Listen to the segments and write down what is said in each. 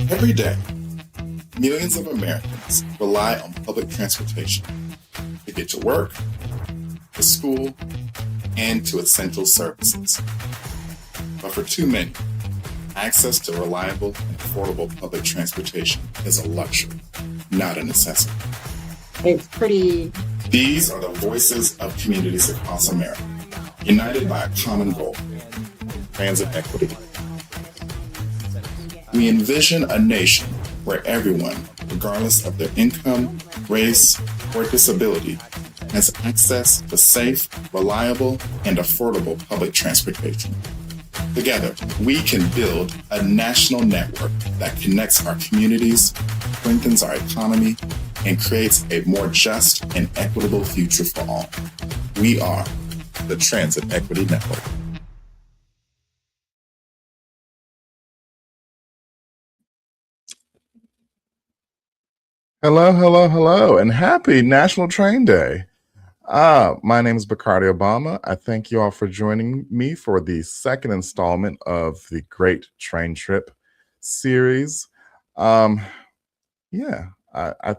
Every day, millions of Americans rely on public transportation to get to work, to school, and to essential services. But for too many, access to reliable and affordable public transportation is a luxury, not a necessity. It's pretty. These are the voices of communities across America, united by a common goal: transit equity. We envision a nation where everyone, regardless of their income, race, or disability, has access to safe, reliable, and affordable public transportation. Together, we can build a national network that connects our communities, strengthens our economy, and creates a more just and equitable future for all. We are the Transit Equity Network. Hello, hello, hello, and happy National Train Day. My name is Bacardi Obama. I thank you all for joining me for the second installment of the Great Train Trip series. I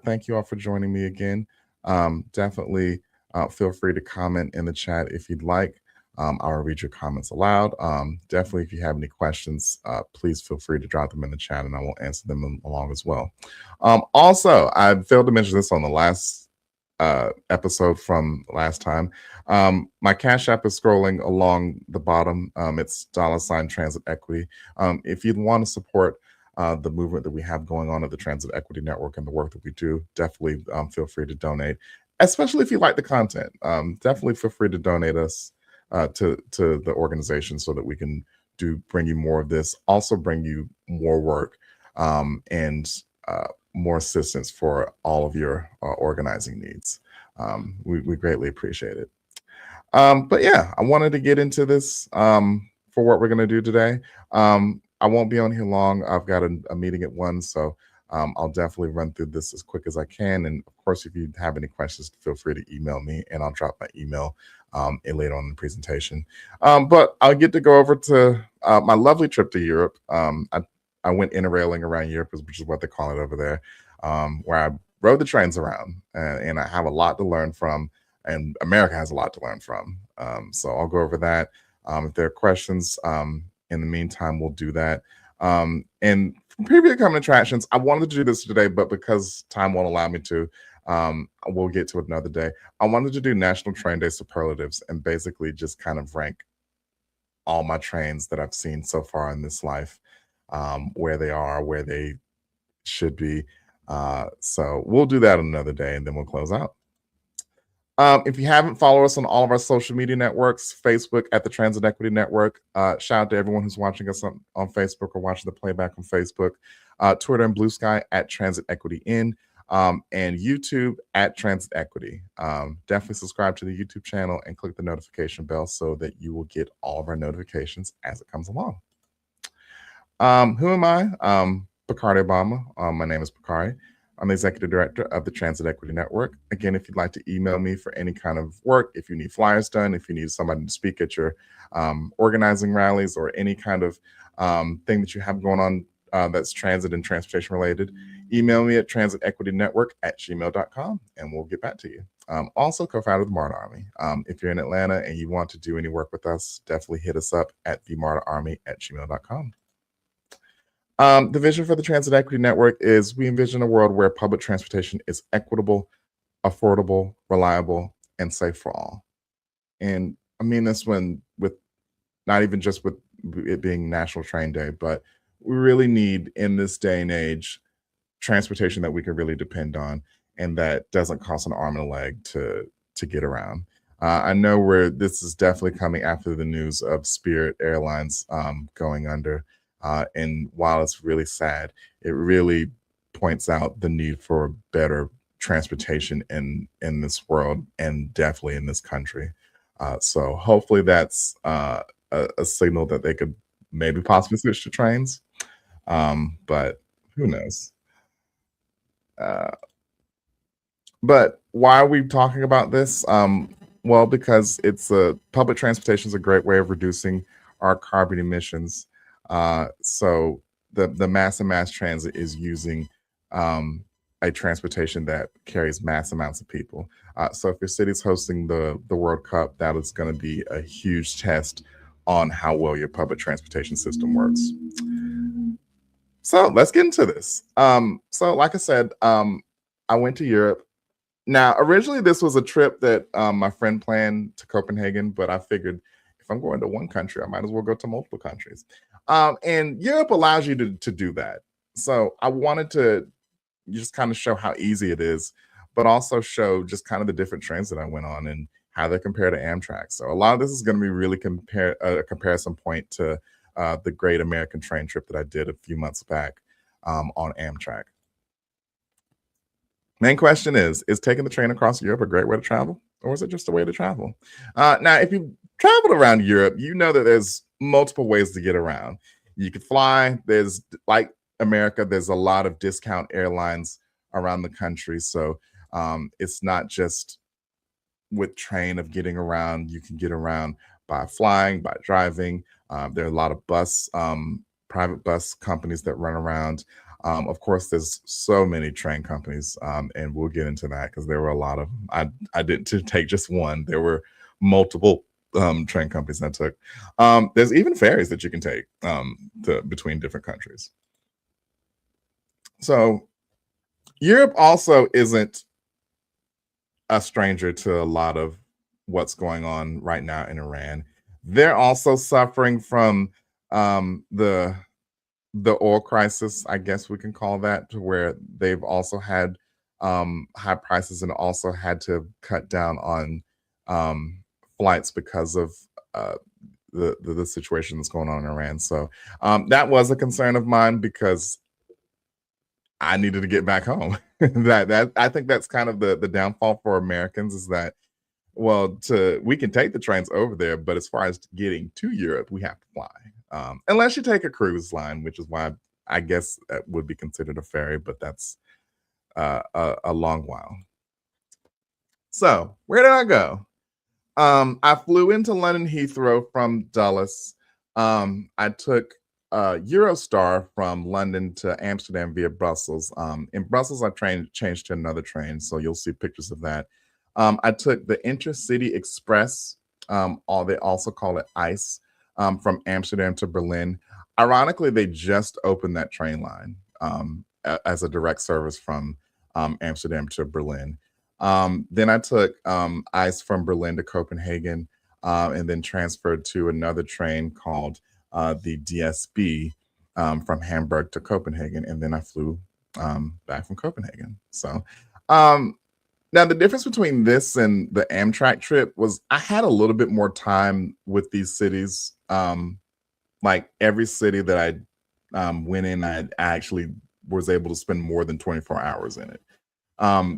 thank you all for joining me again. Definitely feel free to comment in the chat if you'd like. I'll read your comments aloud. Definitely, if you have any questions, please feel free to drop them in the chat and I will answer them along as well. Also, I failed to mention this on the last episode from last time. My Cash App is scrolling along the bottom. It's $ Transit Equity. If you'd want to support the movement that we have going on at the Transit Equity Network and the work that we do, definitely feel free to donate, especially if you like the content. Definitely feel free to donate us to the organization so that we can bring you more of this, also bring you more work and more assistance for all of your organizing needs. We greatly appreciate it. But yeah, I wanted to get into this for what we're going to do today. I won't be on here long. I've got a meeting at 1, so I'll definitely run through this as quick as I can. And of course, if you have any questions, feel free to email me and I'll drop my email later on in the presentation. But I'll get to go over to my lovely trip to Europe. I went interrailing around Europe, which is what they call it over there, where I rode the trains around and I have a lot to learn from, and America has a lot to learn from. So I'll go over that. If there are questions, in the meantime, we'll do that. And from previous coming attractions, I wanted to do this today, but because time won't allow me to, we'll get to it another day. I wanted to do National Train Day superlatives and basically just kind of rank all my trains that I've seen so far in this life, where they are, where they should be. So we'll do that another day and then we'll close out. If you haven't followed us on all of our social media networks, Facebook at the Transit Equity Network. Shout out to everyone who's watching us on Facebook or watching the playback on Facebook. Twitter and Blue Sky at Transit Equity In, and YouTube at Transit Equity. Definitely subscribe to the YouTube channel and click the notification bell so that you will get all of our notifications as it comes along. Who am I? Bacardi Obama. My name is Bacardi. I'm the Executive Director of the Transit Equity Network. Again, if you'd like to email me for any kind of work, if you need flyers done, if you need somebody to speak at your organizing rallies or any kind of thing that you have going on that's transit and transportation related, email me at transitequitynetwork@gmail.com and we'll get back to you. Also co-founder of the MARTA Army. If you're in Atlanta and you want to do any work with us, definitely hit us up at themartaarmy@gmail.com. The vision for the Transit Equity Network is we envision a world where public transportation is equitable, affordable, reliable, and safe for all. And I mean this with not even just with it being National Train Day, but we really need in this day and age transportation that we can really depend on and that doesn't cost an arm and a leg to get around. I know this is definitely coming after the news of Spirit Airlines going under. And while it's really sad, it really points out the need for better transportation in this world and definitely in this country. So hopefully that's a signal that they could maybe possibly switch to trains. But who knows? But why are we talking about this? Well, because it's a public transportation is a great way of reducing our carbon emissions. So the mass and mass transit is using a transportation that carries mass amounts of people. So if your city's hosting the World Cup, that is going to be a huge test on how well your public transportation system works. So let's get into this. So like I said, I went to Europe. Now, originally, this was a trip that my friend planned to Copenhagen, but I figured if I'm going to one country, I might as well go to multiple countries. And Europe allows you to do that. So I wanted to just kind of show how easy it is, but also show just kind of the different trains that I went on and how they compare to Amtrak. So a lot of this is going to be really a comparison point to the Great American Train trip that I did a few months back on Amtrak. Main question is taking the train across Europe a great way to travel, or is it just a way to travel? Now, if you've traveled around Europe, you know that there's multiple ways to get around. You could fly. There's, like America, there's a lot of discount airlines around the country. So it's not just with train of getting around. You can get around by flying, by driving. There are a lot of private bus companies that run around. Of course, there's so many train companies, and we'll get into that because there were a lot of. I didn't take just one. There were multiple train companies I took. There's even ferries that you can take between different countries. So Europe also isn't a stranger to a lot of what's going on right now in Iran. They're also suffering from the oil crisis, I guess we can call that, to where they've also had high prices and also had to cut down on flights because of the situation that's going on in Iran. So that was a concern of mine because I needed to get back home. that I think that's kind of the downfall for Americans is that, well, we can take the trains over there, but as far as getting to Europe, we have to fly. Unless you take a cruise line, which is why I guess that would be considered a ferry, but that's a long while. So where did I go? I flew into London Heathrow from Dulles. I took Eurostar from London to Amsterdam via Brussels. In Brussels, I changed to another train, so you'll see pictures of that. I took the Intercity Express, they also call it ICE, from Amsterdam to Berlin. Ironically, they just opened that train line as a direct service from Amsterdam to Berlin. Then I took ICE from Berlin to Copenhagen, and then transferred to another train called the DSB from Hamburg to Copenhagen, and then I flew back from Copenhagen. So now the difference between this and the Amtrak trip was I had a little bit more time with these cities. Like every city that I went in, I actually was able to spend more than 24 hours in it.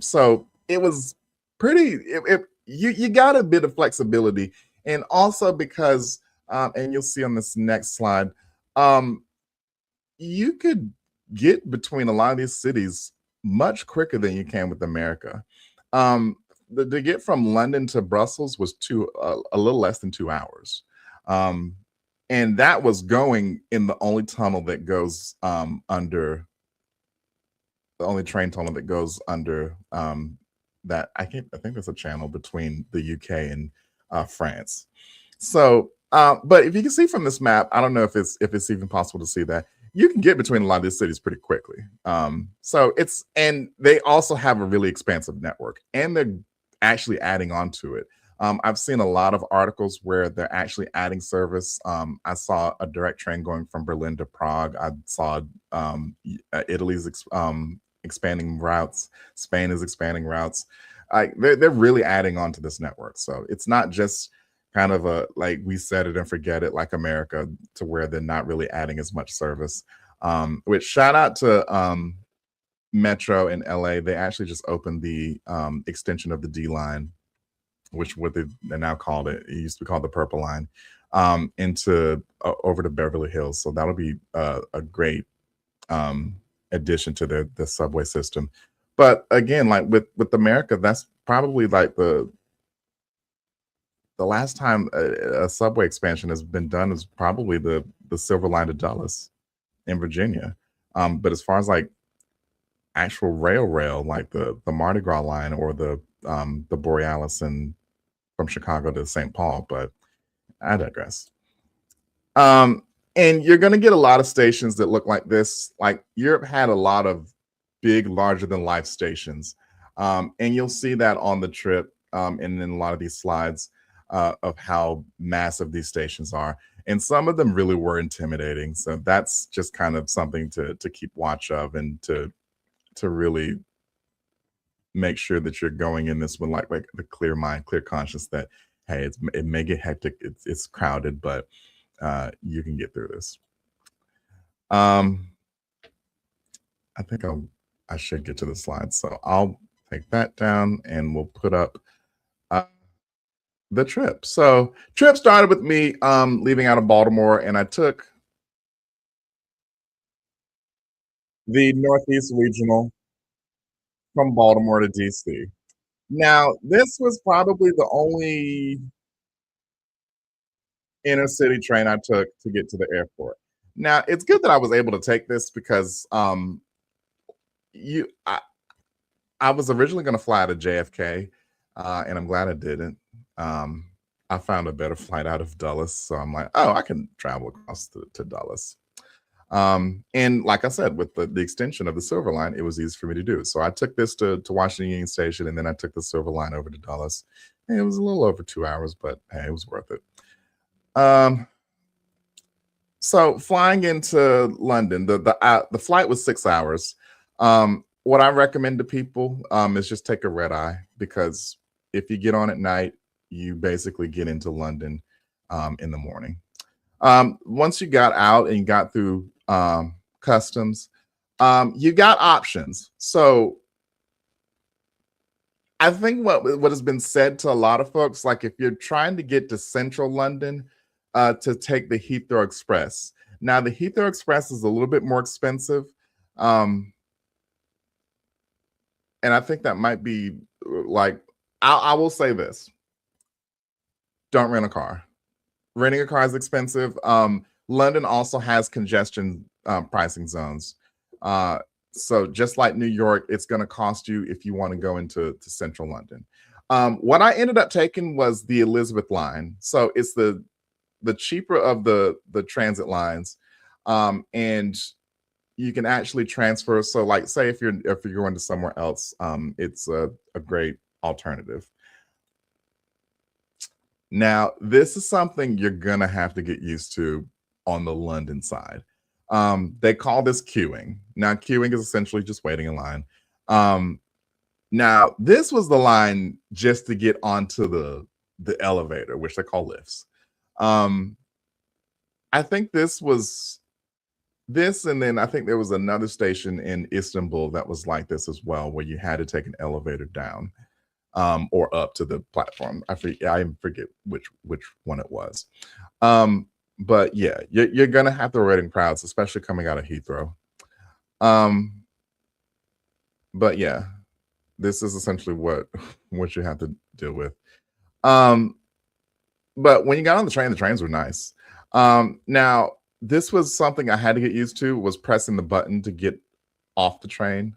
So it was pretty. You got a bit of flexibility, and also because, and you'll see on this next slide, you could get between a lot of these cities much quicker than you can with America. To get from London to Brussels was a little less than 2 hours. And that was going in the only tunnel that goes under the only train tunnel that goes under that I think there's a channel between the UK and France. So, but if you can see from this map, I don't know if it's even possible to see that you can get between a lot of these cities pretty quickly. And they also have a really expansive network, and they're actually adding on to it. I've seen a lot of articles where they're actually adding service. I saw a direct train going from Berlin to Prague. I saw Italy's expanding routes. Spain is expanding routes. They're really adding on to this network. So it's not just kind of a like we set it and forget it like America, to where they're not really adding as much service. Which shout out to Metro in LA. They actually just opened the extension of the D line, which what they now called it. It used to be called the Purple Line, into over to Beverly Hills. So that'll be a great addition to the subway system. But again, like with America, that's probably like the the last time a subway expansion has been done is probably the Silver Line to Dulles in Virginia. But as far as like actual rail, like the Mardi Gras line or the Borealis and from Chicago to St. Paul, but I digress. And you're gonna get a lot of stations that look like this. Like Europe had a lot of big, larger than life stations. And you'll see that on the trip and in a lot of these slides of how massive these stations are. And some of them really were intimidating. So that's just kind of something to keep watch of and to really make sure that you're going in this with like the clear mind, clear conscience that hey, it may get hectic, it's crowded, but you can get through this. I think I should get to the slides, so I'll take that down and we'll put up the trip. So trip started with me leaving out of Baltimore, and I took the Northeast Regional from Baltimore to DC. Now, this was probably the only inner city train I took to get to the airport. Now, it's good that I was able to take this because you I was originally going to fly to JFK, and I'm glad I didn't. I found a better flight out of Dulles, so I'm like, oh, I can travel across to Dulles. And like I said, with the extension of the Silver Line, it was easy for me to do. So I took this to Washington Union Station, and then I took the Silver Line over to Dulles. And it was a little over 2 hours, but hey, it was worth it. So flying into London, the flight was 6 hours. What I recommend to people is just take a red eye, because if you get on at night, you basically get into London in the morning. Once you got out and you got through customs, you got options. So I think what has been said to a lot of folks, like if you're trying to get to central London, to take the Heathrow Express. Now the Heathrow Express is a little bit more expensive. And I think that might be like, I will say this. Don't rent a car. Renting a car is expensive. London also has congestion pricing zones. So just like New York, it's going to cost you if you want to go into central London. What I ended up taking was the Elizabeth line. So it's the cheaper of the transit lines. And you can actually transfer. So like say if you're going to somewhere else, it's a great alternative. Now, this is something you're gonna have to get used to on the London side. They call this queuing. Now, queuing is essentially just waiting in line. Now, this was the line just to get onto the elevator, which they call lifts. I think this was this, and then I think there was another station in Istanbul that was like this as well, where you had to take an elevator down or up to the platform. I forget which one it was. But yeah, you're gonna have the waiting crowds, especially coming out of Heathrow. But yeah, this is essentially what you have to deal with. But when you got on the trains were nice. Now, this was something I had to get used to, was pressing the button to get off the train.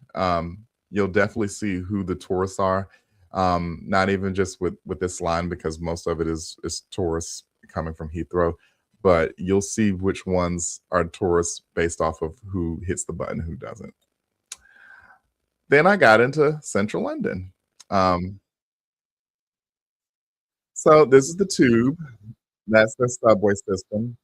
You'll definitely see who the tourists are. Not even just with this line, because most of it is tourists coming from Heathrow, but you'll see which ones are tourists based off of who hits the button, who doesn't. Then I got into central London. So this is the tube. That's the subway system.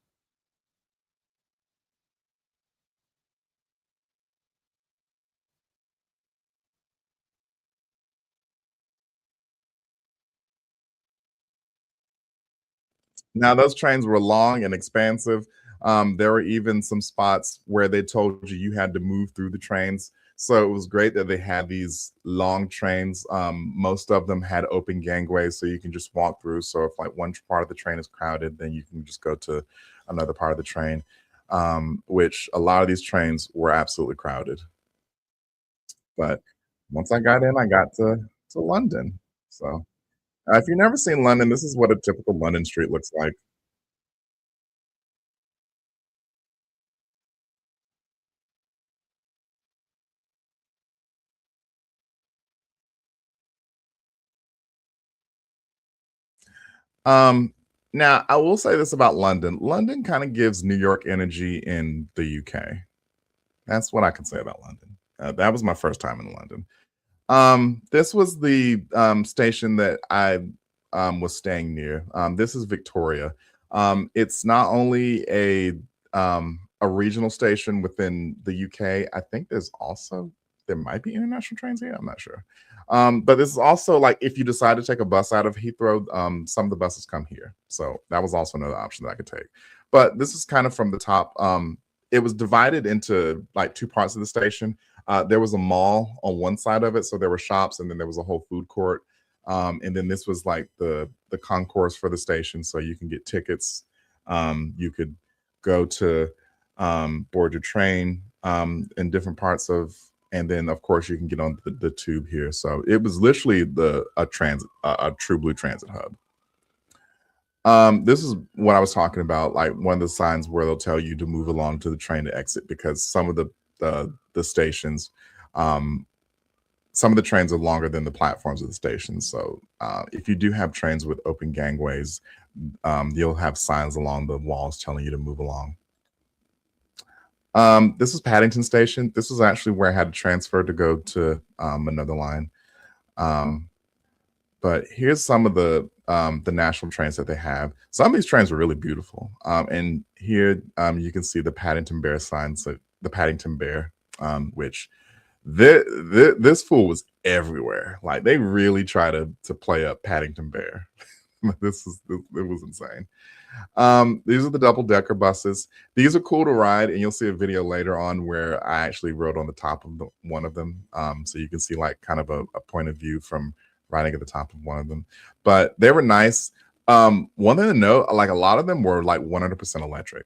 Now those trains were long and expansive. There were even some spots where they told you had to move through the trains. So it was great that they had these long trains. Most of them had open gangways, so you can just walk through. So if like one part of the train is crowded, then you can just go to another part of the train. Which a lot of these trains were absolutely crowded. But once I got in, I got to London. So If you've never seen London, this is what a typical London street looks like. Um, Now I will say this about London. London kind of gives New York energy in the UK. That's what I can say about London. That was my first time in London. This was the station that I was staying near. This is Victoria. It's not only a regional station within the UK. I think there might be international trains here. I'm not sure. But this is also like if you decide to take a bus out of Heathrow, some of the buses come here. So that was also another option that I could take. But this is kind of from the top. It was divided into like two parts of the station. There was a mall on one side of it, so there were shops, and then there was a whole food court. And then this was like the concourse for the station, so you can get tickets. You could go to board your train in different parts of, and then of course you can get on the tube here. So it was literally a true blue transit hub. This is what I was talking about, like one of the signs where they'll tell you to move along to the train to exit because some of the stations, um, some of the trains are longer than the platforms of the stations. So if you do have trains with open gangways, you'll have signs along the walls telling you to move along. This is Paddington Station. This was actually where I had to transfer to go to another line. Um, but here's some of the national trains that they have. Some of these trains are really beautiful. And here you can see the Paddington Bear sign. So the Paddington Bear, which this fool was everywhere. Like they really try to play up Paddington Bear. It was insane. These are the double decker buses. These are cool to ride, and you'll see a video later on where I actually rode on the top of one of them, so you can see like kind of a point of view from riding at the top of one of them. But they were nice. One thing to note, like a lot of them were like 100% electric.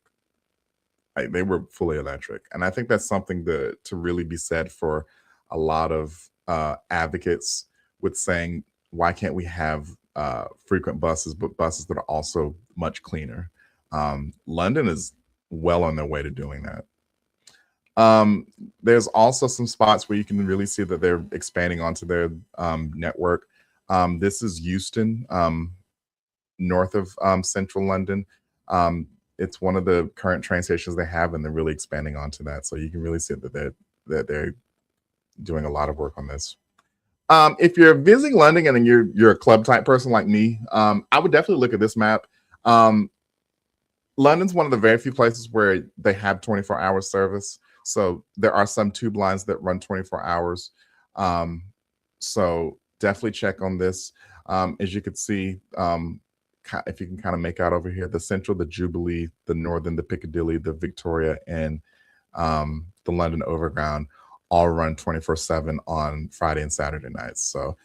Like they were fully electric, and I think that's something to really be said for a lot of advocates with saying, why can't we have frequent buses, but buses that are also much cleaner? London is well on their way to doing that. There's also some spots where you can really see that they're expanding onto their network. This is Euston, north of central London. It's one of the current train stations they have, and they're really expanding onto that. So you can really see that they're doing a lot of work on this. If you're visiting London and you're a club type person like me, I would definitely look at this map. London's one of the very few places where they have 24-hour service. So there are some tube lines that run 24 hours. So definitely check on this. As you can see, if you can kind of make out over here, the Central, the Jubilee, the Northern, the Piccadilly, the Victoria, and the London Overground all run 24/7 on Friday and Saturday nights. So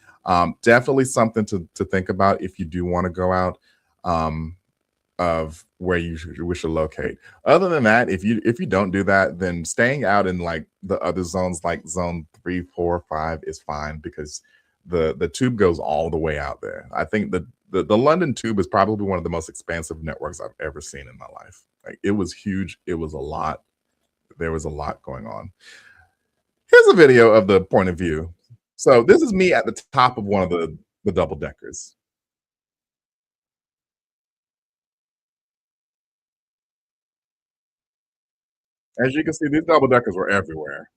definitely something to think about if you do want to go out, of where you should locate. Other than that, if you don't do that, then staying out in like the other zones, like zone 3, 4, 5, is fine because the tube goes all the way out there. I think the London tube is probably one of the most expansive networks I've ever seen in my life. Like it was huge. It was a lot. There was a lot going on. Here's a video of the point of view. So this is me at the top of one of the double deckers. As you can see, these double deckers were everywhere.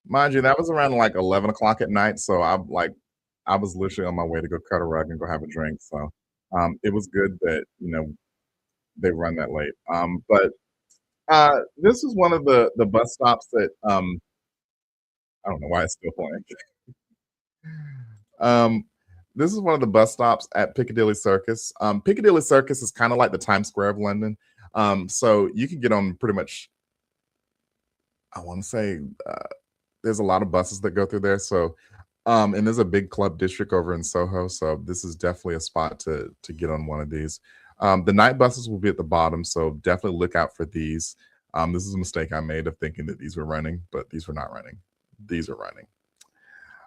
Mind you, that was around like 11 o'clock at night. So I was literally on my way to go cut a rug and go have a drink. So it was good that, they run that late. But this is one of the bus stops that I don't know why it's still playing. Um, this is one of the bus stops at Piccadilly Circus. Piccadilly Circus is kind of like the Times Square of London. So you can get on pretty much, I want to say, there's a lot of buses that go through there. So And there's a big club district over in Soho, so this is definitely a spot to get on one of these. The night buses will be at the bottom, so definitely look out for these. This is a mistake I made of thinking that these were running, but these were not running. These are running.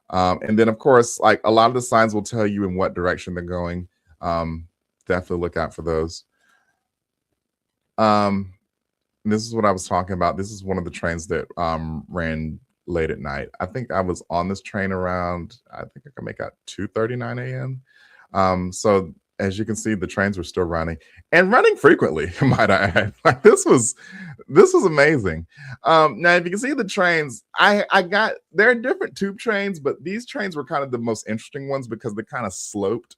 And then, of course, like a lot of the signs will tell you in what direction they're going. Definitely look out for those. This is what I was talking about. This is one of the trains that ran late at night. I think I was on this train around, I think I can make out 2:39 a.m. So as you can see, the trains were still running and running frequently, might I add. Like this was amazing. Now, if you can see the trains, there are different tube trains, but these trains were kind of the most interesting ones because they kind of sloped.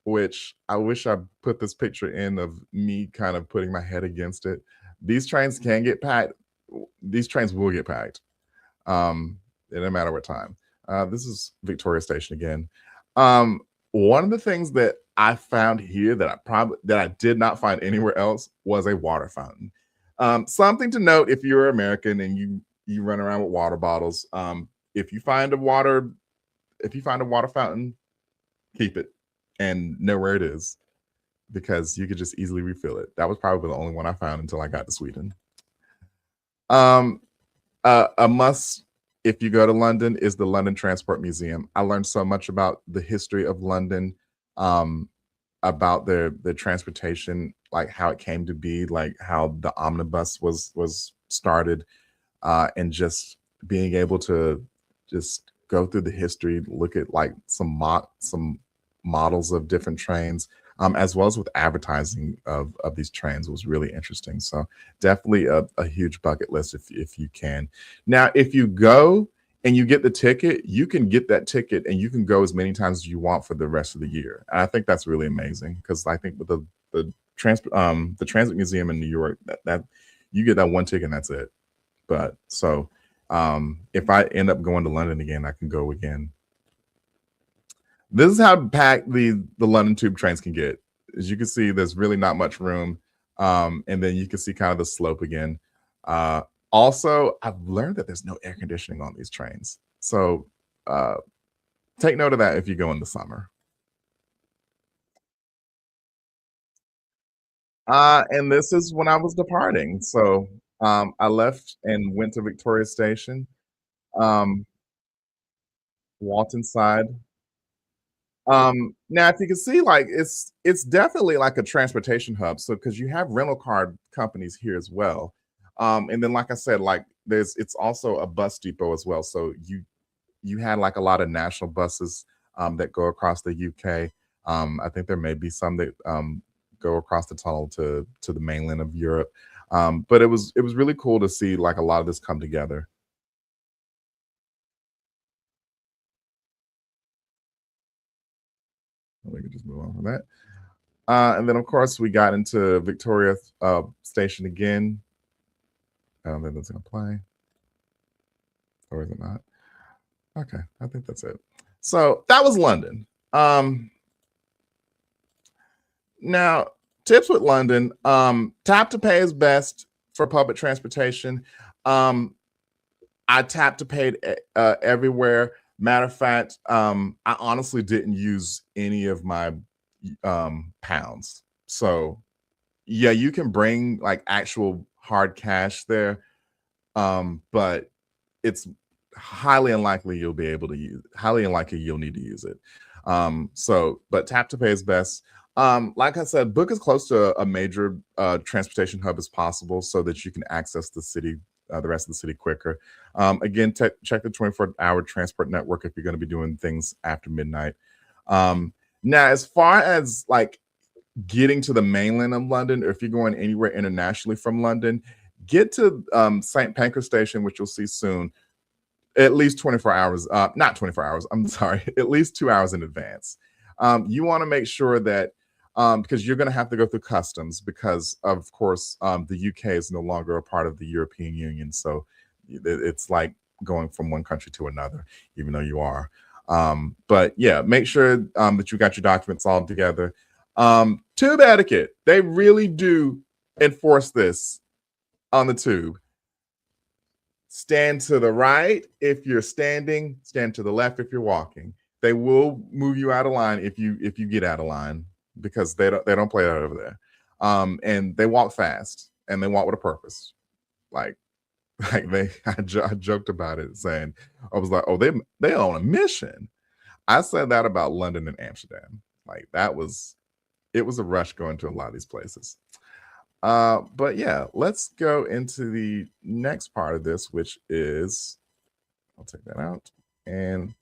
Which I wish I put this picture in of me kind of putting my head against it. These trains can get packed. These trains will get packed. It doesn't matter what time. This is Victoria Station again. One of the things that I found here that I did not find anywhere else was a water fountain. Something to note if you're American and you run around with water bottles. If you find a water fountain, keep it and know where it is because you could just easily refill it. That was probably the only one I found until I got to Sweden. A must if you go to London is the London Transport Museum. I learned so much about the history of London, about their transportation, like how it came to be, like how the omnibus was started, and just being able to just go through the history, look at like some models of different trains, as well as with advertising of these trains was really interesting. So definitely a huge bucket list if you can. Now, if you go and you get the ticket, you can get that ticket and you can go as many times as you want for the rest of the year. And I think that's really amazing because I think with the Transit Museum in New York, that you get that one ticket and that's it. But so if I end up going to London again, I can go again. This is how packed the London tube trains can get. As you can see, there's really not much room. And then you can see kind of the slope again. Also, I've learned that there's no air conditioning on these trains. So take note of that if you go in the summer. And this is when I was departing. So I left and went to Victoria Station, Walton side. Now if you can see, like it's definitely like a transportation hub. So because you have rental car companies here as well. And then like I said, like it's also a bus depot as well. So you had like a lot of national buses that go across the UK. I think there may be some that go across the tunnel to the mainland of Europe. But it was really cool to see like a lot of this come together. We can just move on from that. And then, of course, we got into Victoria Station again. I don't think that's going to play. Or is it not? Okay, I think that's it. So that was London. Now, tips with London. Tap to pay is best for public transportation. I tap to pay everywhere. Matter of fact, I honestly didn't use any of my pounds. So yeah, you can bring like actual hard cash there, but it's highly unlikely you'll be able to use. Highly unlikely you'll need to use it. But tap to pay is best. Like I said, book as close to a major transportation hub as possible so that you can access the city. The rest of the city quicker. Again, check the 24-hour transport network if you're going to be doing things after midnight. Now, as far as like getting to the mainland of London, or if you're going anywhere internationally from London, get to St. Pancras Station, which you'll see soon, at least 24 hours, not 24 hours, I'm sorry, at least 2 hours in advance. You want to make sure that because you're going to have to go through customs because, of course, the UK is no longer a part of the European Union. So it's like going from one country to another, even though you are. But yeah, make sure that you got your documents all together. Tube etiquette. They really do enforce this on the tube. stand to the right if you're standing, stand to the left if you're walking. They will move you out of line if you get out of line, because they don't play that over there. And they walk fast, and they walk with a purpose. Like I joked about it, saying, I was like, oh, they on a mission. I said that about London and Amsterdam. Like it was a rush going to a lot of these places. But yeah, let's go into the next part of this, which is, I'll take that out, and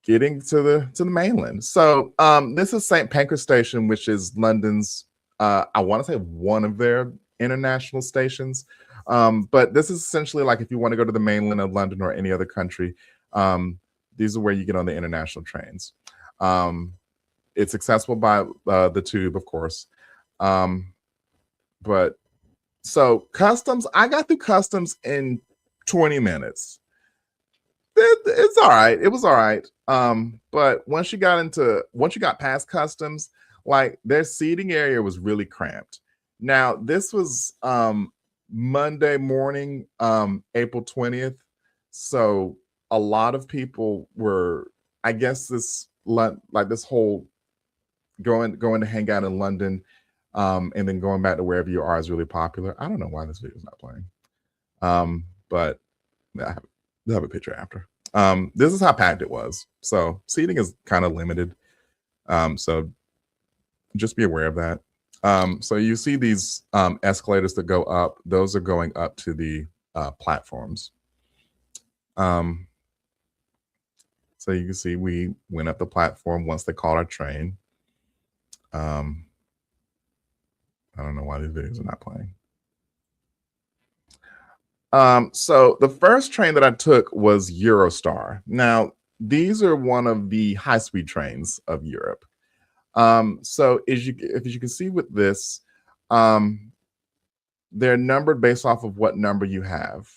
getting to the mainland. So this is St. Pancras Station, which is London's, I want to say one of their international stations. But this is essentially like if you want to go to the mainland of London or any other country, these are where you get on the international trains. It's accessible by the tube, of course. But so customs, I got through customs in 20 minutes. It's all right. It was all right. But once you got past customs, like their seating area was really cramped. Now, this was Monday morning, April 20th. So a lot of people were, I guess, this whole going to hang out in London, and then going back to wherever you are is really popular. I don't know why this video is not playing. But I have a picture after. This is how packed it was. So seating is kind of limited. So just be aware of that. So you see these escalators that go up. Those are going up to the platforms. So you can see we went up the platform once they called our train. I don't know why these videos are not playing. So the first train that I took was Eurostar. Now, these are one of the high-speed trains of Europe. So as you can see with this, they're numbered based off of what number you have.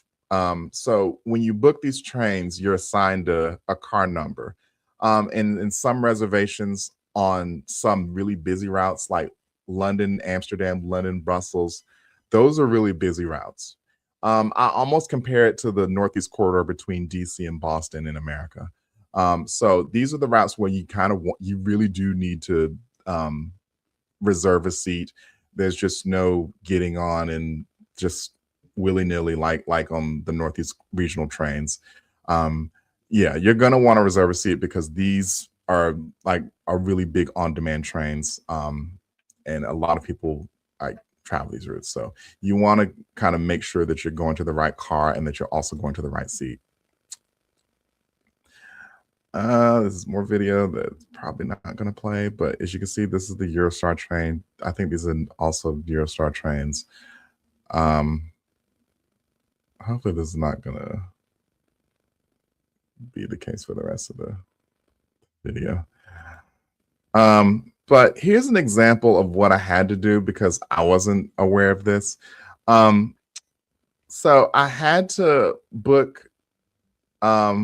So when you book these trains, you're assigned a car number. And in some reservations on some really busy routes like London, Amsterdam, London, Brussels, those are really busy routes. I almost compare it to the Northeast Corridor between DC and Boston in America. So these are the routes where you really do need to reserve a seat. There's just no getting on and just willy-nilly like on the Northeast regional trains. Yeah, you're gonna want to reserve a seat because these are really big on-demand trains, and a lot of people travel these routes. So you want to kind of make sure that you're going to the right car and that you're also going to the right seat. This is more video that's probably not going to play, but as you can see, this is the Eurostar train. I think these are also Eurostar trains. Hopefully this is not going to be the case for the rest of the video. But here's an example of what I had to do because I wasn't aware of this. So I had to book a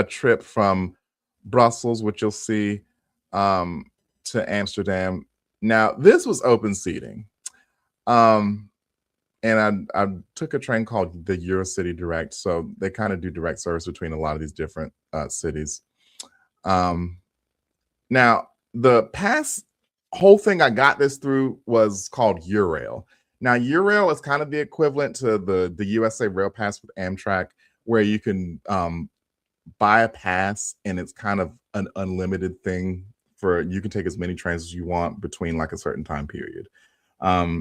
trip from Brussels, which you'll see, to Amsterdam. Now, this was open seating. And I took a train called the Eurocity Direct. So they kind of do direct service between a lot of these different cities. Now, the whole thing I got this through was called Eurail. Now, Eurail is kind of the equivalent to the USA Rail Pass with Amtrak, where you can buy a pass and it's kind of an unlimited thing you can take as many trains as you want between like a certain time period.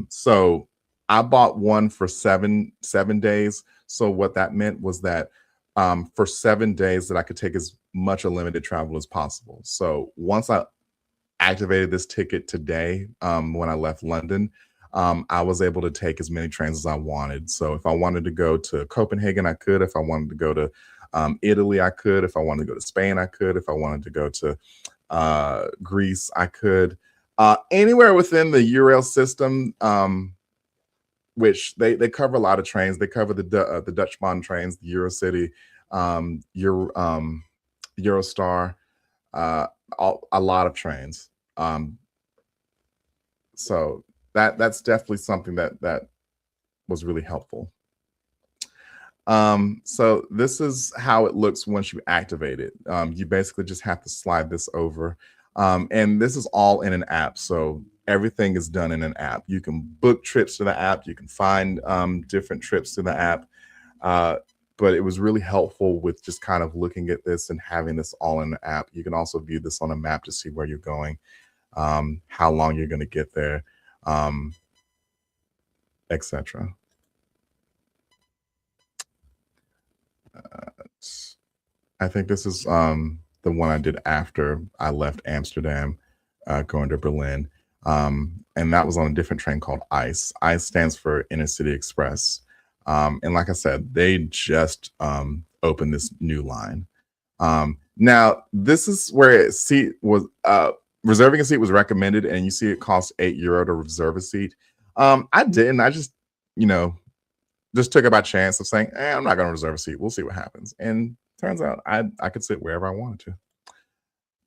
So I bought one for seven days. So what that meant was that for 7 days that I could take as much unlimited travel as possible. So once I activated this ticket today, when I left London, I was able to take as many trains as I wanted. So if I wanted to go to Copenhagen, I could. If I wanted to go to Italy, I could. If I wanted to go to Spain, I could. If I wanted to go to Greece, I could. Anywhere within the Eurail system, which they cover a lot of trains. They cover the Dutch Bahn trains, the Eurocity, Eurostar, a lot of trains. So that's definitely something that was really helpful. So this is how it looks once you activate it. You basically just have to slide this over. And this is all in an app. So everything is done in an app. You can book trips to the app. You can find different trips to the app. But it was really helpful with just kind of looking at this and having this all in the app. You can also view this on a map to see where you're going, how long you're going to get there, etc. I think this is the one I did after I left Amsterdam, going to Berlin. And that was on a different train called ICE. ICE stands for Intercity Express. And like I said, they just opened this new line. Now, this is where reserving a seat was recommended, and you see it costs €8 to reserve a seat. I didn't. I just, just took it by chance of saying, I'm not going to reserve a seat. We'll see what happens. And turns out I could sit wherever I wanted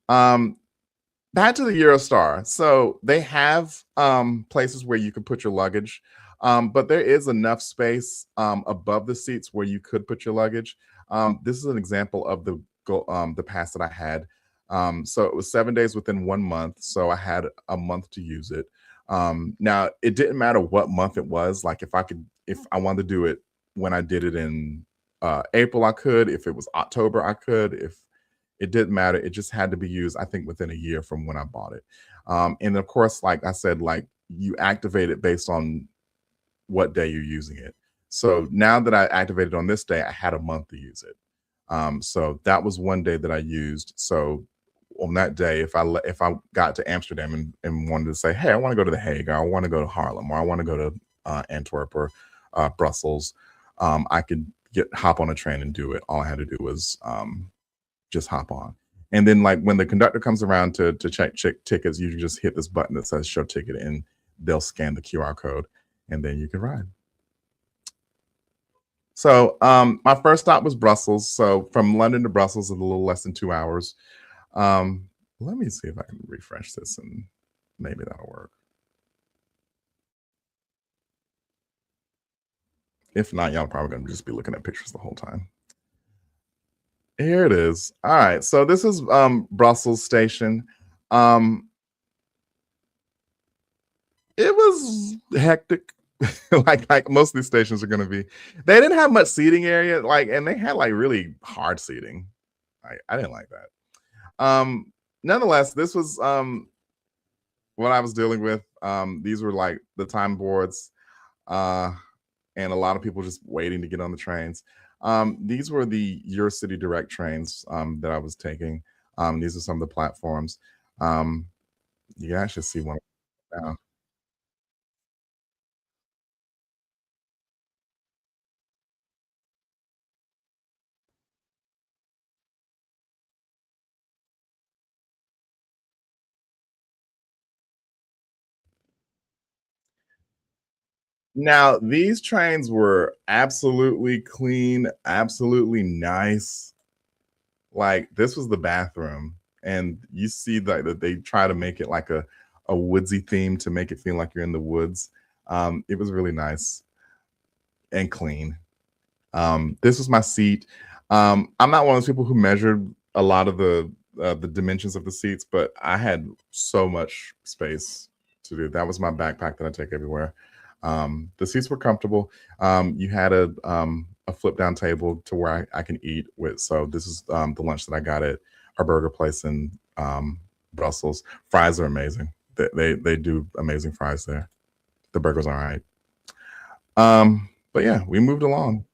to. Back to the Eurostar. So they have places where you can put your luggage, but there is enough space above the seats where you could put your luggage. This is an example of the pass that I had. So it was 7 days within 1 month. So I had a month to use it. Now it didn't matter what month it was. Like if I wanted to do it when I did it in April, I could. If it was October, I could. If it didn't matter, it just had to be used, I think, within a year from when I bought it. And of course, like I said, like you activate it based on what day you're using it. So now that I activated on this day, I had a month to use it. So that was one day that I used. So on that day, if I got to Amsterdam and wanted to say, hey, I want to go to The Hague, or I want to go to Haarlem, or I want to go to Antwerp or Brussels, I could hop on a train and do it. All I had to do was just hop on. And then like when the conductor comes around to check tickets, you just hit this button that says show ticket, and they'll scan the QR code, and then you can ride. So my first stop was Brussels. So from London to Brussels is a little less than 2 hours. Let me see if I can refresh this and maybe that'll work. If not, y'all probably gonna just be looking at pictures the whole time. Here it is. All right, so this is Brussels station. It was hectic. like most of these stations are gonna be. They didn't have much seating area, and they had like really hard seating. I didn't like that. Nonetheless, this was what I was dealing with. These were like the time boards, and a lot of people just waiting to get on the trains. These were the Eurocity Direct trains that I was taking. These are some of the platforms. You can actually see one now. Now, these trains were absolutely clean, absolutely nice. Like this was the bathroom, and you see that they try to make it like a woodsy theme to make it feel like you're in the woods. It was really nice and clean. This was my seat. I'm not one of those people who measured a lot of the dimensions of the seats, but I had so much space to do. That was my backpack that I take everywhere. The seats were comfortable. You had a flip down table to where I can eat with. So this is the lunch that I got at our burger place in Brussels. Fries are amazing. They do amazing fries there. The burgers are all right. But yeah, we moved along.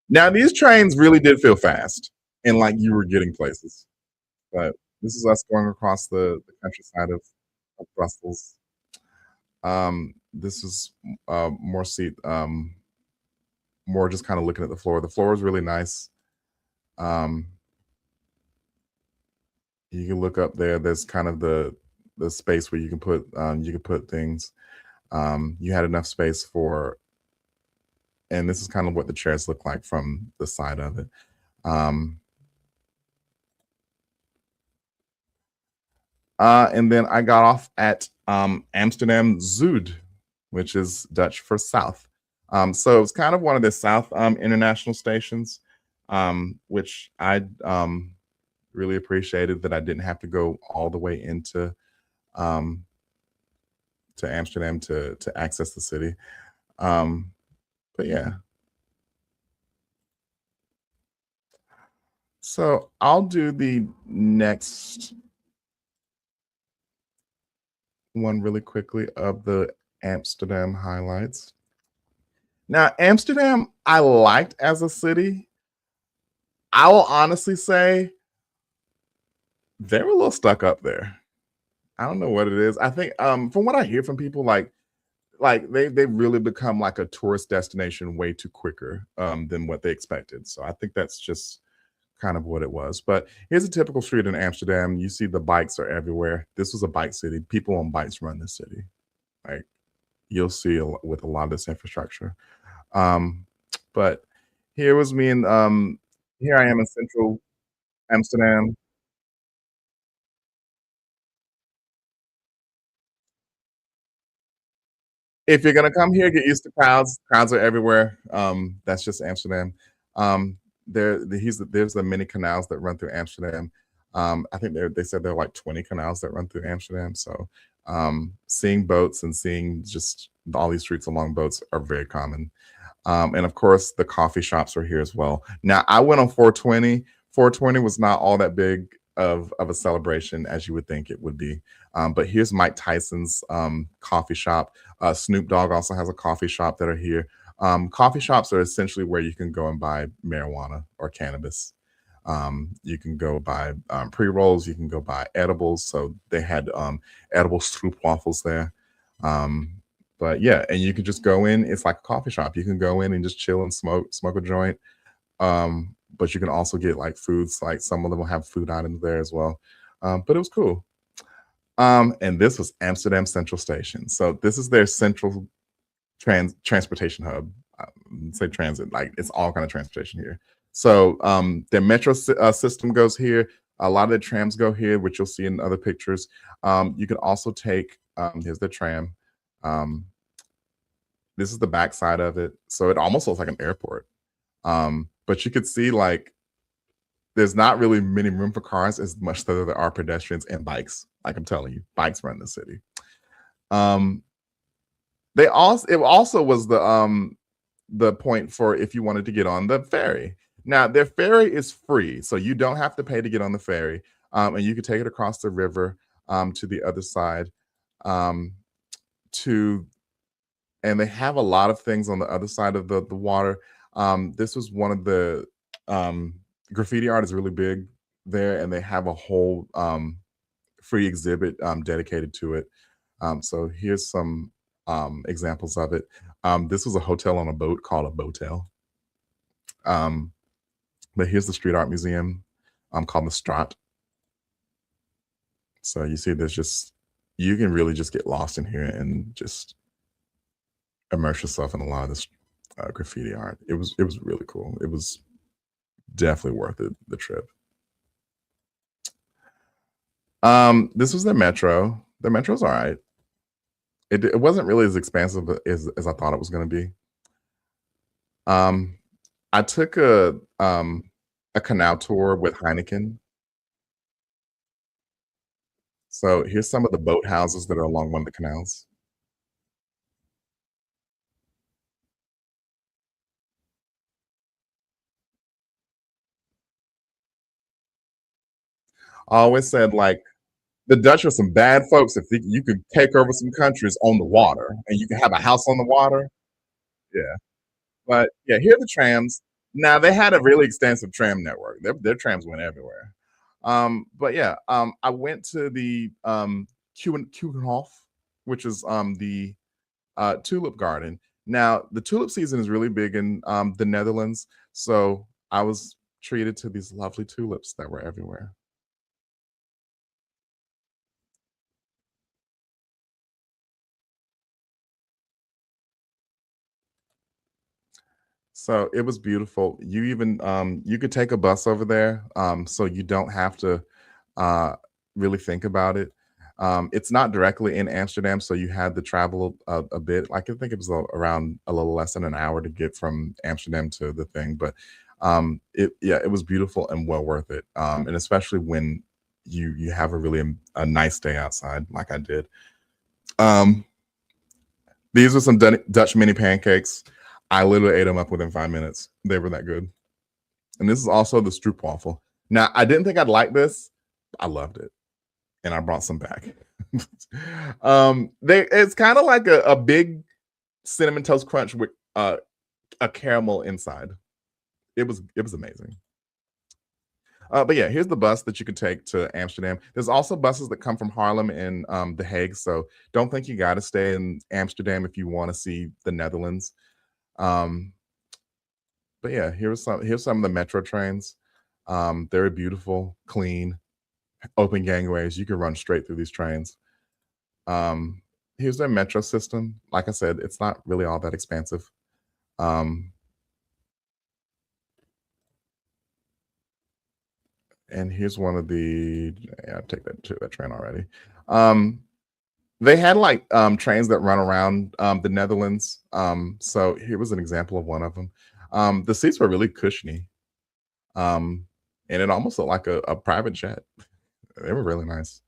Now these trains really did feel fast and like you were getting places. But this is us going across the countryside of Brussels. This is more seat, more just kind of looking at the floor. The floor is really nice. You can look up there. There's kind of the space where you can put things. You had enough space for, and this is kind of what the chairs look like from the side of it. And then I got off at Amsterdam Zuid. which is Dutch for south. So it's kind of one of the South international stations, which I really appreciated that I didn't have to go all the way into um, to Amsterdam to access the city. Um, but yeah, so I'll do the next one really quickly of the Amsterdam highlights. Now, Amsterdam, I liked as a city. I will honestly say they were a little stuck up there. I don't know what it is. I think from what I hear from people, like they really become like a tourist destination way too quicker than what they expected. So I think that's just kind of what it was. But here's a typical street in Amsterdam. You see the bikes are everywhere. This was a bike city. People on bikes run this city. Like you'll see with a lot of this infrastructure. Um, but here was me and here I am in central Amsterdam. If you're gonna come here, get used to crowds. Crowds are everywhere. That's just Amsterdam. There's the many canals that run through Amsterdam. I think they said there are like 20 canals that run through Amsterdam. So seeing boats and seeing just all these streets along boats are very common. And of course, the coffee shops are here as well. Now, I went on 420. 420 was not all that big of a celebration as you would think it would be. But here's Mike Tyson's coffee shop. Snoop Dogg also has a coffee shop that are here. Coffee shops are essentially where you can go and buy marijuana or cannabis. You can go buy pre rolls. You can go buy edibles. So they had edible stroop waffles there. Um, but yeah, and you can just go in. It's like a coffee shop. You can go in and just chill and smoke a joint. But you can also get like foods. Like some of them will have food items there as well. But it was cool. And this was Amsterdam Central Station. So this is their central transportation hub. Say transit, like it's all kind of transportation here. So their metro system goes here. A lot of the trams go here, which you'll see in other pictures. You can also take here's the tram. This is the back side of it, so it almost looks like an airport. But you could see like there's not really many room for cars as much as there are pedestrians and bikes. Like I'm telling you, bikes run the city. Um, it also was the point for if you wanted to get on the ferry. Now their ferry is free, so you don't have to pay to get on the ferry, and you can take it across the river to the other side. To and they have a lot of things on the other side of the water. This was one of the graffiti art is really big there, and they have a whole free exhibit dedicated to it. So here's some examples of it. This was a hotel on a boat called a Botel. But here's the street art museum called the Straat. So you see, there's just you can really just get lost in here and just immerse yourself in a lot of this graffiti art. It was really cool. It was definitely worth it, the trip. This was the metro. The metro's all right. It wasn't really as expansive as I thought it was going to be. I took a canal tour with Heineken. So here's some of the boat houses that are along one of the canals. I always said like the Dutch are some bad folks. If you could take over some countries on the water and you can have a house on the water, yeah. But yeah, here are the trams. Now they had a really extensive tram network. Their trams went everywhere. But yeah, I went to the Keukenhof, which is the tulip garden. Now the tulip season is really big in the Netherlands, so I was treated to these lovely tulips that were everywhere. So it was beautiful. You even you could take a bus over there, so you don't have to uh, really think about it. It's not directly in Amsterdam, so you had to travel a bit. Like I think it was around a little less than an hour to get from Amsterdam to the thing, but it was beautiful and well worth it. And especially when you have a really a nice day outside, like I did. Um, these are some Dutch mini pancakes. I literally ate them up within 5 minutes. They were that good. And this is also the stroopwafel. Now, I didn't think I'd like this. I loved it, and I brought some back. It's kind of like a big cinnamon toast crunch with a caramel inside. It was amazing. But yeah, here's the bus that you could take to Amsterdam. There's also buses that come from Haarlem and The Hague. So don't think you got to stay in Amsterdam if you want to see the Netherlands. But yeah, here's some of the metro trains. They're beautiful, clean, open gangways. You can run straight through these trains. Here's their metro system. Like I said, it's not really all that expansive. And here's one of the I've taken that train already. They had like trains that run around the Netherlands. So here was an example of one of them. The seats were really cushiony. And it almost looked like a private jet. They were really nice.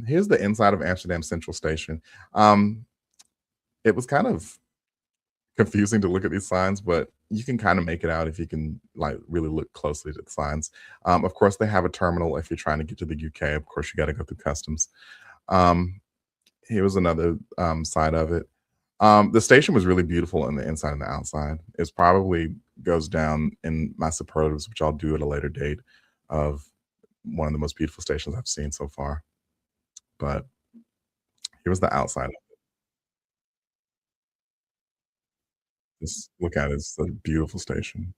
Here's the inside of Amsterdam Central Station. It was kind of confusing to look at these signs, but you can kind of make it out if you can like really look closely at the signs. Of course, they have a terminal if you're trying to get to the UK. Of course, you got to go through customs. Here was another side of it. The station was really beautiful on the inside and the outside. It probably goes down in my superlatives, which I'll do at a later date, of one of the most beautiful stations I've seen so far. But here was the outside. Just look at it. It's a beautiful station.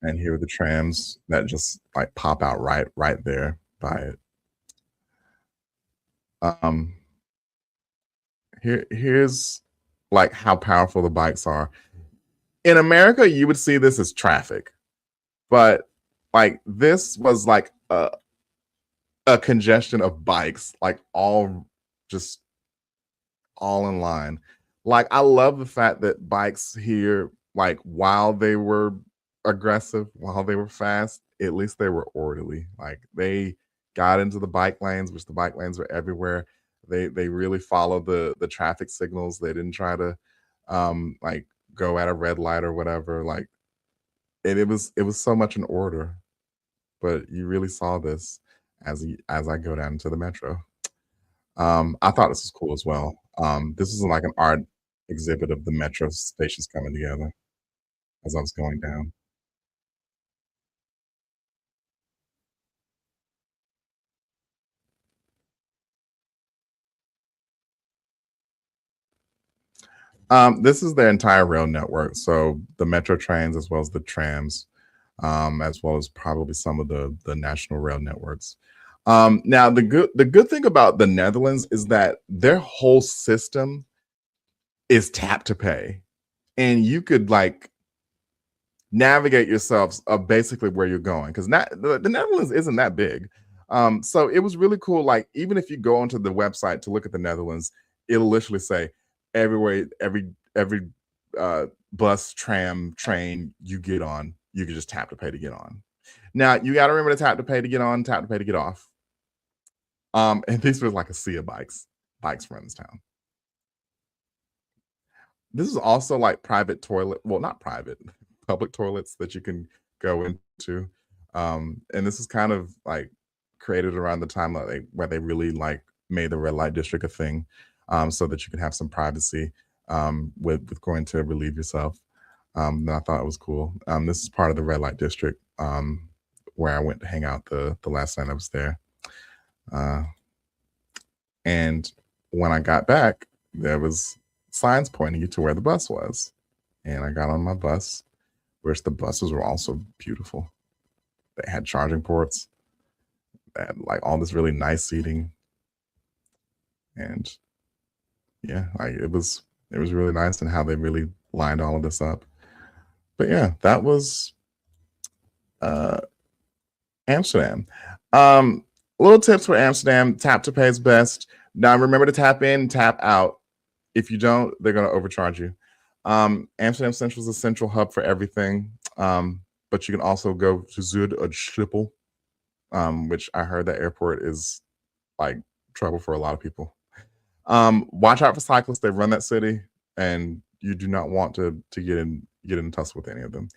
And here are the trams that just like pop out right there by it. Here's like how powerful the bikes are. In America, you would see this as traffic, but like this was like a congestion of bikes, like all in line. Like I love the fact that bikes here, like while they were aggressive, while they were fast, at least they were orderly. Like they got into the bike lanes, which the bike lanes were everywhere. They really followed the traffic signals. They didn't try to like go at a red light or whatever. Like it was so much in order. But you really saw this as I go down to the metro. I thought this was cool as well. This is like an art exhibit of the metro stations coming together as I was going down. This is their entire rail network, so the metro trains as well as the trams, as well as probably some of the national rail networks. Now, the good thing about the Netherlands is that their whole system is tap to pay, and you could like navigate yourselves basically where you're going because the Netherlands isn't that big. So it was really cool. Like even if you go onto the website to look at the Netherlands, it'll literally say everywhere, every bus, tram, train you get on, you can just tap to pay to get on. Now you got to remember to tap to pay to get on, tap to pay to get off. And this was like a sea of bikes from this town. This is also like private toilet, well, not private, public toilets that you can go into. And this is kind of like created around the time that where they really like made the red light district a thing, so that you can have some privacy with going to relieve yourself. And I thought it was cool. This is part of the red light district where I went to hang out the last night I was there. And when I got back, there was signs pointing you to where the bus was. And I got on my bus, which the buses were also beautiful. They had charging ports, they had like all this really nice seating. And yeah, like it was really nice and how they really lined all of this up. But yeah, that was uh, Amsterdam. Um, Little tips for Amsterdam: tap to pay is best. Now remember to tap in, tap out. If you don't, they're going to overcharge you. Amsterdam Central is a central hub for everything, but you can also go to Zuid or Schiphol, which I heard that airport is like trouble for a lot of people. Watch out for cyclists; they run that city, and you do not want to get in tussle with any of them.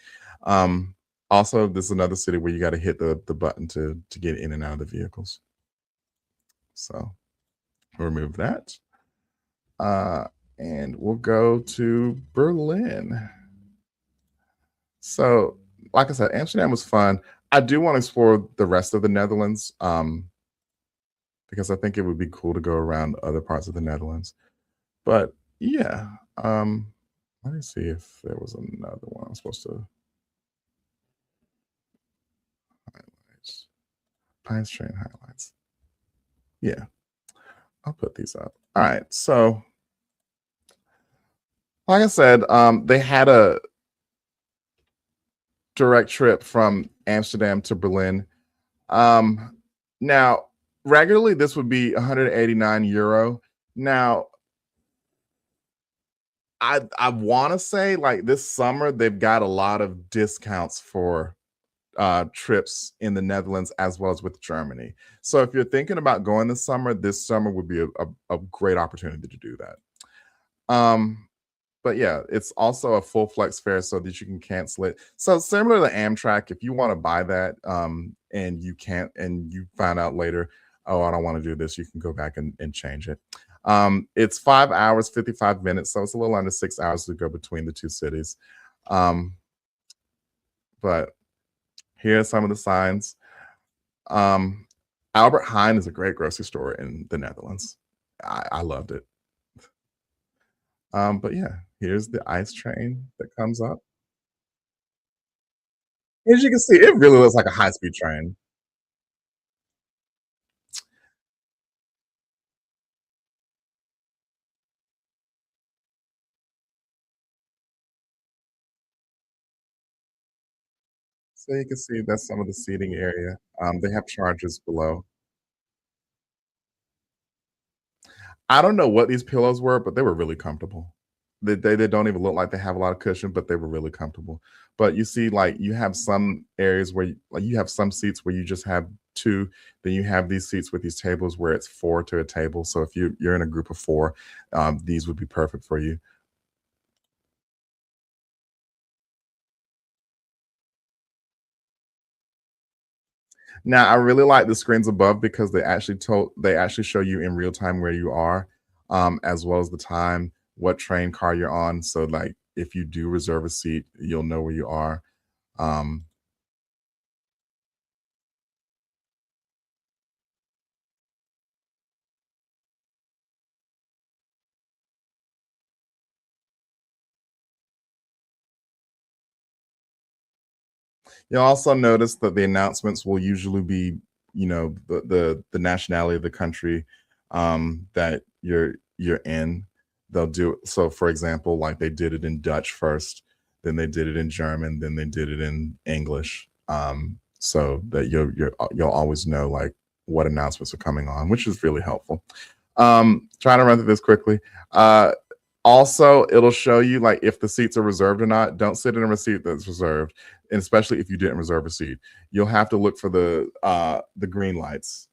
Um, Also, this is another city where you got to hit the button to get in and out of the vehicles. So remove that. Uh, and we'll go to Berlin. So, like I said, Amsterdam was fun. I do want to explore the rest of the Netherlands because I think it would be cool to go around other parts of the Netherlands. But yeah, let me see if there was another one I'm supposed to highlight. Pines Train highlights. Yeah, I'll put these up. All right, so like I said, they had a direct trip from Amsterdam to Berlin. Now, regularly this would be 189 euro. Now, I want to say like this summer they've got a lot of discounts for trips in the Netherlands as well as with Germany. So if you're thinking about going this summer would be a great opportunity to do that. But yeah, it's also a full flex fare so that you can cancel it. So similar to Amtrak, if you want to buy that and you can't and you find out later, oh, I don't want to do this, you can go back and change it. It's 5 hours, 55 minutes, so it's a little under 6 hours to go between the two cities. Um, but here are some of the signs. Um, Albert Heijn is a great grocery store in the Netherlands. I loved it. But yeah, here's the ice train that comes up. As you can see, it really looks like a high-speed train. So you can see that's some of the seating area. They have chargers below. I don't know what these pillows were, but they were really comfortable. They don't even look like they have a lot of cushion, but they were really comfortable. But you see, like you have some areas where like you have some seats where you just have two. Then you have these seats with these tables where it's four to a table. So if you're in a group of four, these would be perfect for you. Now, I really like the screens above because they actually show you in real time where you are, as well as the time, what train car you're on. So, like, if you do reserve a seat, you'll know where you are. Um, you'll also notice that the announcements will usually be, the nationality of the country that you're in. They'll do it. So, for example, like they did it in Dutch first, then they did it in German, then they did it in English. So that you'll always know like what announcements are coming on, which is really helpful. Trying to run through this quickly. Also, it'll show you like if the seats are reserved or not. Don't sit in a seat that's reserved, and especially if you didn't reserve a seat, you'll have to look for the green lights.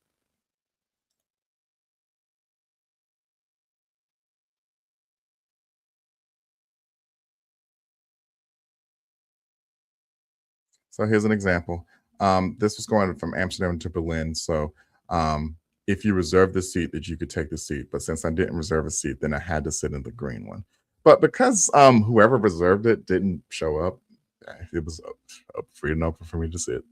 So here's an example. This was going from Amsterdam to Berlin. So if you reserved the seat, that you could take the seat. But since I didn't reserve a seat, then I had to sit in the green one. But because whoever reserved it didn't show up, it was up free and open for me to sit.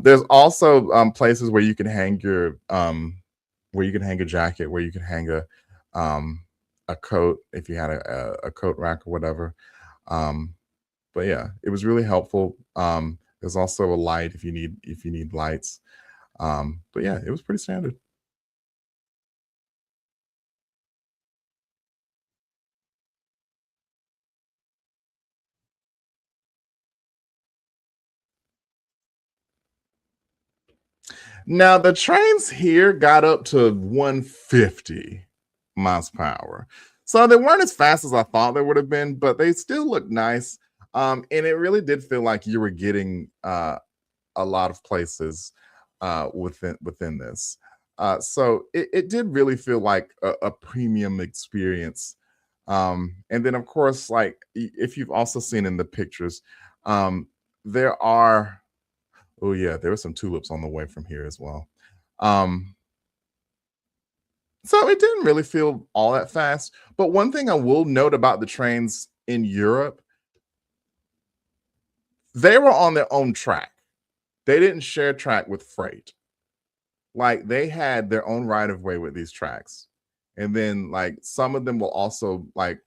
There's also places where you can hang a jacket, where you can hang a coat if you had a coat rack or whatever. Um, but yeah, it was really helpful. There's also a light if you need lights. But yeah, it was pretty standard. Now the trains here got up to 150 miles per hour. So they weren't as fast as I thought they would have been, but they still looked nice. And it really did feel like you were getting a lot of places within this. So it did really feel like a premium experience. And then of course, like if you've also seen in the pictures, there are oh yeah, there were some tulips on the way from here as well. Um, so it didn't really feel all that fast. But one thing I will note about the trains in Europe, they were on their own track. They didn't share track with freight. Like they had their own right of way with these tracks. And then like some of them will also like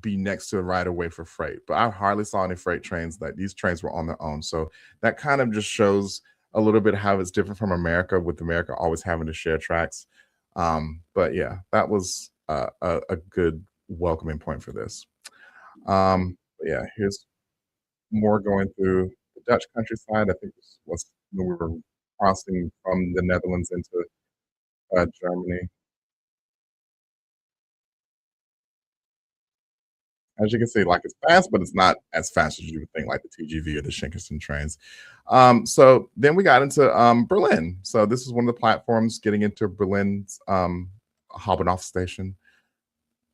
be next to a right of way for freight. But I hardly saw any freight trains. Like these trains were on their own. So that kind of just shows a little bit how it's different from America, with America always having to share tracks. But yeah, that was a good welcoming point for this. But yeah, here's more going through the Dutch countryside. I think this was when we were crossing from the Netherlands into Germany. As you can see, like it's fast, but it's not as fast as you would think, like the TGV or the Shinkansen trains. So then we got into Berlin. So this is one of the platforms getting into Berlin's Hauptbahnhof station.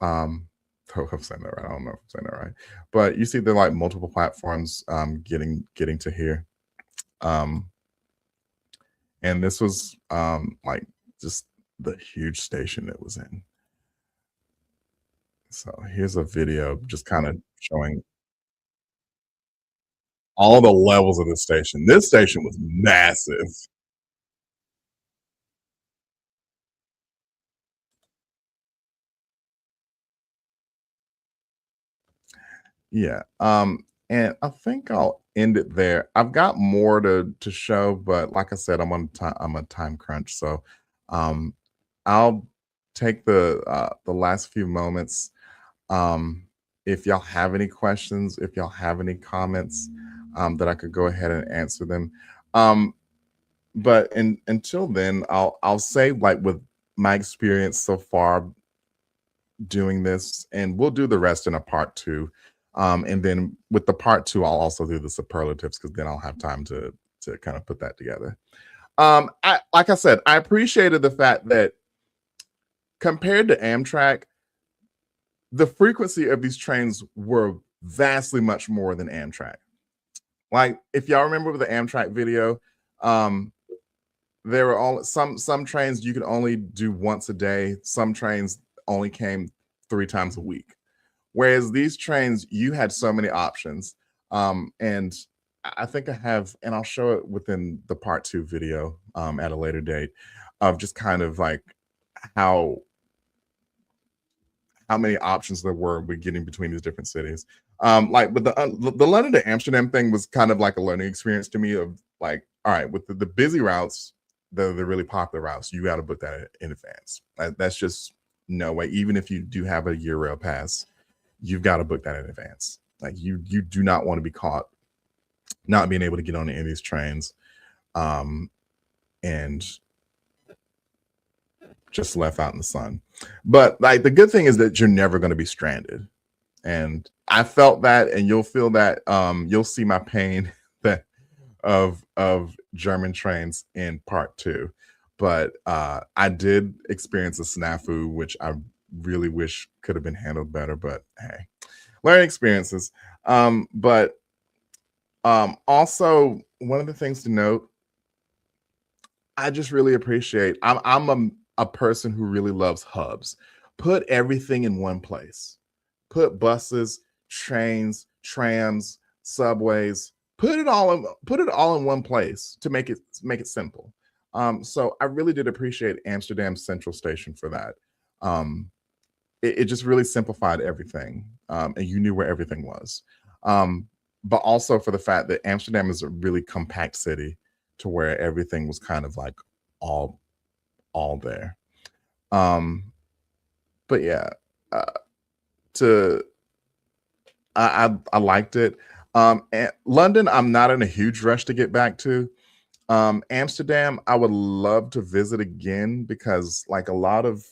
Hope I'm saying that right. I don't know if I'm saying that right, but you see there are like multiple platforms getting to here. And this was like just the huge station it was in. So here's a video just kind of showing all the levels of the station. This station was massive. Yeah. And I think I'll end it there. I've got more to show, but like I said, I'm a time crunch. So um I'll take the last few moments. If y'all have any questions, if y'all have any comments, that I could go ahead and answer them. Um, but until then, I'll say like with my experience so far doing this, and we'll do the rest in a part two. And then with the part two, I'll also do the superlatives because then I'll have time to kind of put that together. Like I said, I appreciated the fact that compared to Amtrak, the frequency of these trains were vastly much more than Amtrak. Like if y'all remember the Amtrak video, um, there were all some trains you could only do once a day. Some trains only came 3 times a week. Whereas these trains, you had so many options. And I think I have, and I'll show it within the part two video at a later date of just kind of like how many options there were with getting between these different cities. Like, but the London to Amsterdam thing was kind of like a learning experience to me of like, all right, with the busy routes, the really popular routes, you got to book that in advance. That's just no way. Even if you do have a year rail pass, you've got to book that in advance. Like you do not want to be caught not being able to get on any of these trains, and just left out in the sun. But like the good thing is that you're never going to be stranded. And I felt that, and you'll feel that. You'll see my pain that of German trains in part two. But I did experience a snafu, which I really wish could have been handled better. But hey, learning experiences. But also one of the things to note, I just really appreciate. I'm a person who really loves hubs. Put everything in one place. Put buses, trains, trams, subways. Put it all in one place to make it simple. So I really did appreciate Amsterdam Central Station for that. It just really simplified everything, and you knew where everything was. But also for the fact that Amsterdam is a really compact city to where everything was kind of like all there. But yeah, to I liked it. And London, I'm not in a huge rush to get back to. Amsterdam, I would love to visit again because like a lot of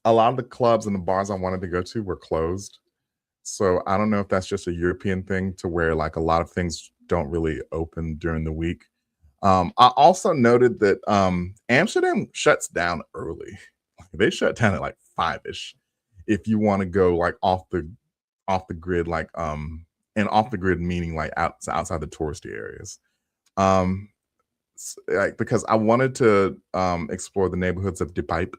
the clubs and the bars I wanted to go to were closed. So I don't know if that's just a European thing to where like a lot of things don't really open during the week. I also noted that Amsterdam shuts down early. They shut down at like 5ish if you want to go like off the grid, like and off the grid meaning like outside the touristy areas. Like because I wanted to explore the neighborhoods of De Pijp.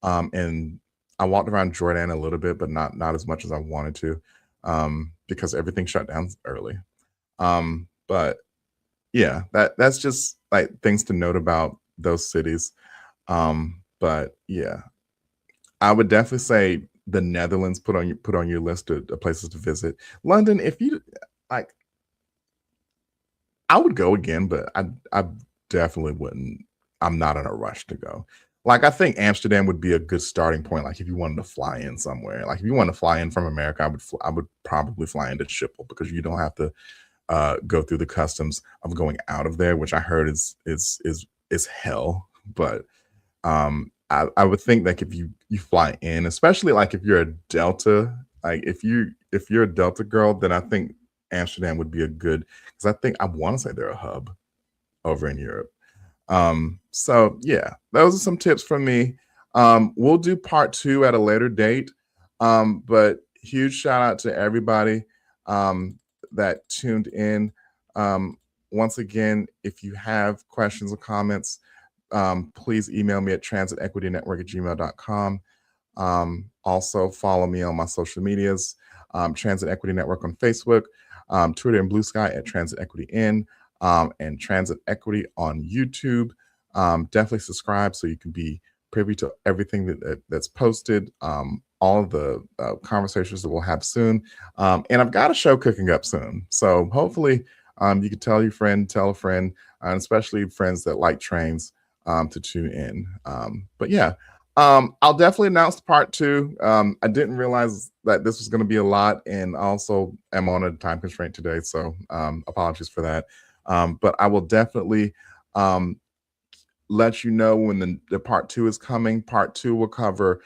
And I walked around Jordan a little bit, but not as much as I wanted to, because everything shut down early. But yeah, that's just like things to note about those cities. But yeah, I would definitely say the Netherlands put on your list of places to visit. London, if you like, I would go again, but I definitely wouldn't. I'm not in a rush to go. Like I think Amsterdam would be a good starting point. Like if you wanted to fly in somewhere, like if you want to fly in from America, I would probably fly into Schiphol because you don't have to go through the customs of going out of there, which I heard is hell. But I would think like if you fly in, especially like if you're a Delta, like if you're a Delta girl, then I think Amsterdam would be a good, because I want to say they're a hub over in Europe. So yeah, those are some tips from me. We'll do part 2 at a later date. But huge shout out to everybody that tuned in. Once again, if you have questions or comments, please email me at transitequitynetwork@gmail.com. Also follow me on my social medias, Transit Equity Network on Facebook, Twitter and Blue Sky at Transit Equity In, and Transit Equity on YouTube. Definitely subscribe so you can be privy to everything that's posted, all of the conversations that we'll have soon. And I've got a show cooking up soon. So hopefully you can tell a friend, and especially friends that like trains to tune in. But yeah, I'll definitely announce part 2. I didn't realize that this was going to be a lot, and also am on a time constraint today. So apologies for that. But I will definitely let you know when the part 2 is coming. Part 2 will cover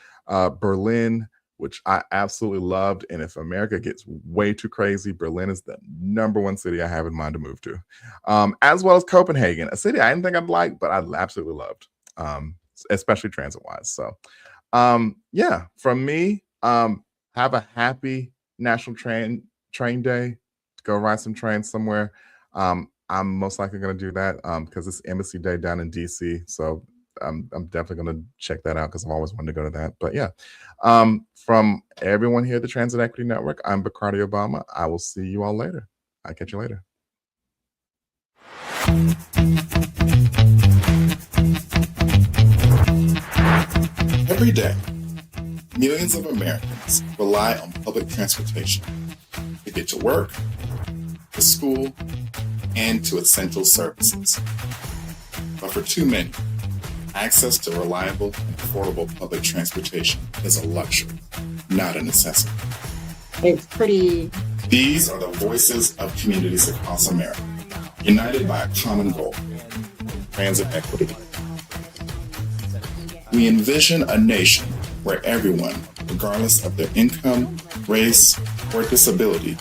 Berlin, which I absolutely loved. And if America gets way too crazy, Berlin is the #1 city I have in mind to move to, as well as Copenhagen, a city I didn't think I'd like, but I absolutely loved, especially transit-wise. So yeah, from me, have a happy National Train Day. Go ride some trains somewhere. I'm most likely going to do that because it's Embassy Day down in DC. So I'm definitely going to check that out because I've always wanted to go to that. But yeah, from everyone here at the Transit Equity Network, I'm Bacardi Obama. I will see you all later. I'll catch you later. Every day, millions of Americans rely on public transportation to get to work, to school, and to essential services. But for too many, access to reliable and affordable public transportation is a luxury, not a necessity. It's pretty. These are the voices of communities across America, united by a common goal: transit equity. We envision a nation where everyone, regardless of their income, race, or disability,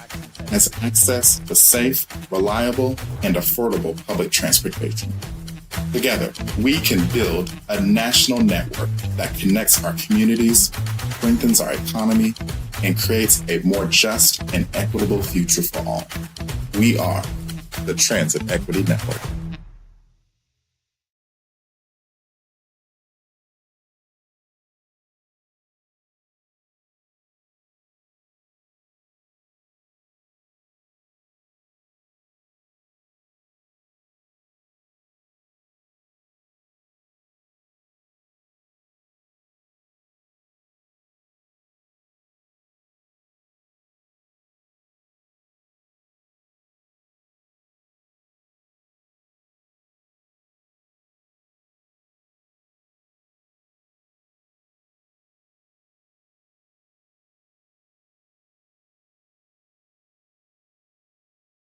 has access to safe, reliable, and affordable public transportation. Together, we can build a national network that connects our communities, strengthens our economy, and creates a more just and equitable future for all. We are the Transit Equity Network.